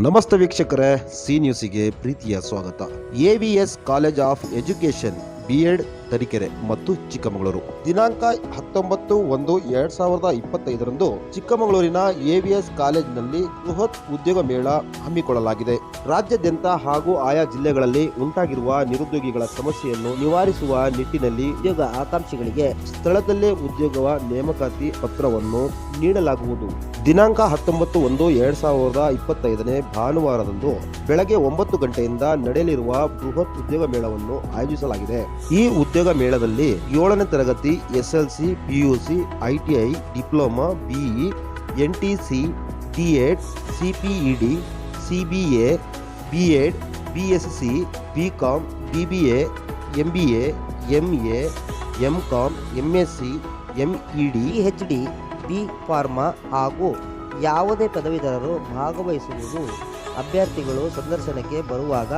ನಮಸ್ತೆ ವೀಕ್ಷಕರೇ, ಸಿ ನ್ಯೂಸಿಗೆ ಪ್ರೀತಿಯ ಸ್ವಾಗತ. AVS college of education BEd Tarikere ಮತ್ತು ಚಿಕ್ಕಮಗಳೂರು ದಿನಾಂಕ 19/1/2025 ಚಿಕ್ಕಮಗಳೂರಿನ ಎವಿಎಸ್ ಕಾಲೇಜಿನಲ್ಲಿ ಬೃಹತ್ ಉದ್ಯೋಗ ಮೇಳ ಹಮ್ಮಿಕೊಳ್ಳಲಾಗಿದೆ. ರಾಜ್ಯಾದ್ಯಂತ ಹಾಗೂ ಆಯಾ ಜಿಲ್ಲೆಗಳಲ್ಲಿ ಉಂಟಾಗಿರುವ ನಿರುದ್ಯೋಗಿಗಳ ಸಮಸ್ಯೆಯನ್ನು ನಿವಾರಿಸುವ ನಿಟ್ಟಿನಲ್ಲಿ ಉದ್ಯೋಗ ಆಕಾಂಕ್ಷಿಗಳಿಗೆ ಸ್ಥಳದಲ್ಲೇ ಉದ್ಯೋಗ ನೇಮಕಾತಿ ಪತ್ರವನ್ನು ನೀಡಲಾಗುವುದು. ದಿನಾಂಕ 19/1/2025 ಭಾನುವಾರದಂದು ಬೆಳಗ್ಗೆ 9 ಗಂಟೆಯಿಂದ ನಡೆಯಲಿರುವ ಬೃಹತ್ ಉದ್ಯೋಗ ಮೇಳವನ್ನು ಆಯೋಜಿಸಲಾಗಿದೆ. ಈ ಉದ್ಯೋಗ ಮೇಳದಲ್ಲಿ 7ನೇ ತರಗತಿ SLC, PUC, ITI, diploma, BE, NTC, D.Ed, CPED, CBA, B.Ed, BSc, BCom, BBA, MBA, MA, MCom, MSc, MED, PhD, B pharma ಹಾಗೂ ಯಾವುದೇ ಪದವೀಧರರು ಭಾಗವಹಿಸುವುದು. ಅಭ್ಯರ್ಥಿಗಳು ಸಂದರ್ಶನಕ್ಕೆ ಬರುವಾಗ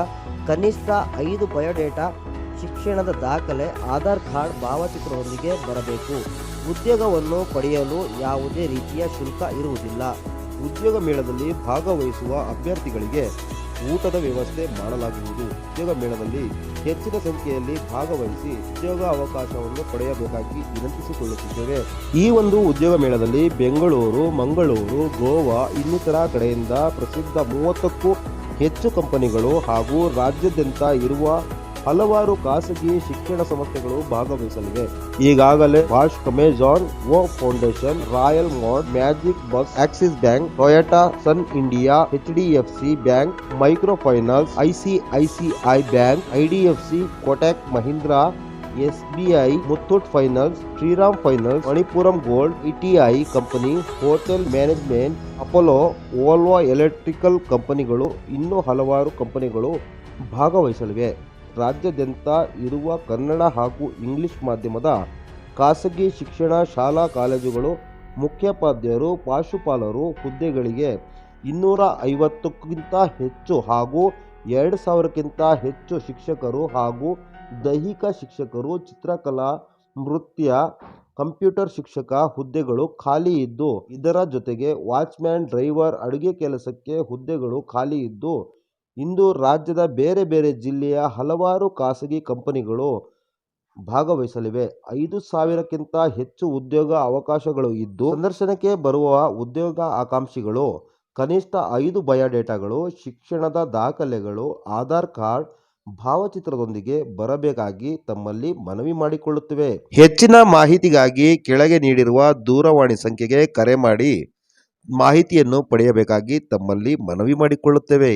ಕನಿಷ್ಠ 5 ಬಯೋಡೇಟಾ, ಶಿಕ್ಷಣದ ದಾಖಲೆ, ಆಧಾರ್ ಕಾರ್ಡ್, ಭಾವಚಿತ್ರದೊಂದಿಗೆ ಬರಬೇಕು. ಉದ್ಯೋಗವನ್ನು ಪಡೆಯಲು ಯಾವುದೇ ರೀತಿಯ ಶುಲ್ಕ ಇರುವುದಿಲ್ಲ. ಉದ್ಯೋಗ ಮೇಳದಲ್ಲಿ ಭಾಗವಹಿಸುವ ಅಭ್ಯರ್ಥಿಗಳಿಗೆ ಊಟದ ವ್ಯವಸ್ಥೆ ಮಾಡಲಾಗುವುದು. ಉದ್ಯೋಗ ಮೇಳದಲ್ಲಿ ಹೆಚ್ಚಿನ ಸಂಖ್ಯೆಯಲ್ಲಿ ಭಾಗವಹಿಸಿ ಉದ್ಯೋಗ ಅವಕಾಶವನ್ನು ಪಡೆಯಬೇಕಾಗಿ ವಿನಂತಿಸಿಕೊಳ್ಳುತ್ತಿದ್ದೇವೆ. ಈ ಒಂದು ಉದ್ಯೋಗ ಮೇಳದಲ್ಲಿ ಬೆಂಗಳೂರು, ಮಂಗಳೂರು, ಗೋವಾ ಇನ್ನಿತರ ಕಡೆಯಿಂದ ಪ್ರಸಿದ್ಧ 30ಕ್ಕೂ ಹೆಚ್ಚು ಕಂಪನಿಗಳು ಹಾಗೂ ರಾಜ್ಯಾದ್ಯಂತ ಇರುವ ಹಲವಾರು ಖಾಸಗಿ ಶಿಕ್ಷಣ ಸಂಸ್ಥೆಗಳು ಭಾಗವಹಿಸಲಿವೆ. ಈಗಾಗಲೇ Bosch, Amazon, O foundation, Royal Mart, Magic Bus, Axis Bank, Toyota, Sun India, HDFC bank, micro finance, ICICI bank, IDFC, Kotak Mahindra, SBI, Muthoot finance, Shriram finance, Manappuram gold, ETI company, hotel management, Apollo, Volvo electrical ಕಂಪನಿಗಳು ಇನ್ನೂ ಹಲವಾರು ಕಂಪನಿಗಳು ಭಾಗವಹಿಸಲಿವೆ. ರಾಜ್ಯಾದ್ಯಂತ ಇರುವ ಕನ್ನಡ ಹಾಗೂ English ಮಾಧ್ಯಮದ ಖಾಸಗಿ ಶಿಕ್ಷಣ ಶಾಲಾ ಕಾಲೇಜುಗಳು ಮುಖ್ಯೋಪಾಧ್ಯಾಯರು, ಪ್ರಾಂಶುಪಾಲರು ಹುದ್ದೆಗಳಿಗೆ 250ಕ್ಕಿಂತ ಹೆಚ್ಚು ಹಾಗೂ 2000ಕ್ಕಿಂತ ಹೆಚ್ಚು ಶಿಕ್ಷಕರು ಹಾಗೂ ದೈಹಿಕ ಶಿಕ್ಷಕರು, ಚಿತ್ರಕಲಾ, ನೃತ್ಯ, ಕಂಪ್ಯೂಟರ್ ಶಿಕ್ಷಕ ಹುದ್ದೆಗಳು ಖಾಲಿ ಇದ್ದು, ಇದರ ಜೊತೆಗೆ ವಾಚ್ಮ್ಯಾನ್, ಡ್ರೈವರ್, ಅಡುಗೆ ಕೆಲಸಕ್ಕೆ ಹುದ್ದೆಗಳು ಖಾಲಿ ಇದ್ದು, ಇಂದು ರಾಜ್ಯದ ಬೇರೆ ಬೇರೆ ಜಿಲ್ಲೆಯ ಹಲವಾರು ಖಾಸಗಿ ಕಂಪನಿಗಳು ಭಾಗವಹಿಸಲಿವೆ. 5,000ಕ್ಕಿಂತ ಹೆಚ್ಚು ಉದ್ಯೋಗ ಅವಕಾಶಗಳು ಇದ್ದು, ಸಂದರ್ಶನಕ್ಕೆ ಬರುವ ಉದ್ಯೋಗ ಆಕಾಂಕ್ಷಿಗಳು ಕನಿಷ್ಠ 5 ಬಯೋಡೇಟಾಗಳು, ಶಿಕ್ಷಣದ ದಾಖಲೆಗಳು, ಆಧಾರ್ ಕಾರ್ಡ್, ಭಾವಚಿತ್ರದೊಂದಿಗೆ ಬರಬೇಕಾಗಿ ತಮ್ಮಲ್ಲಿ ಮನವಿ ಮಾಡಿಕೊಳ್ಳುತ್ತೇವೆ. ಹೆಚ್ಚಿನ ಮಾಹಿತಿಗಾಗಿ ಕೆಳಗೆ ನೀಡಿರುವ ದೂರವಾಣಿ ಸಂಖ್ಯೆಗೆ ಕರೆ ಮಾಡಿ ಮಾಹಿತಿಯನ್ನು ಪಡೆಯಬೇಕಾಗಿ ತಮ್ಮಲ್ಲಿ ಮನವಿ ಮಾಡಿಕೊಳ್ಳುತ್ತೇವೆ.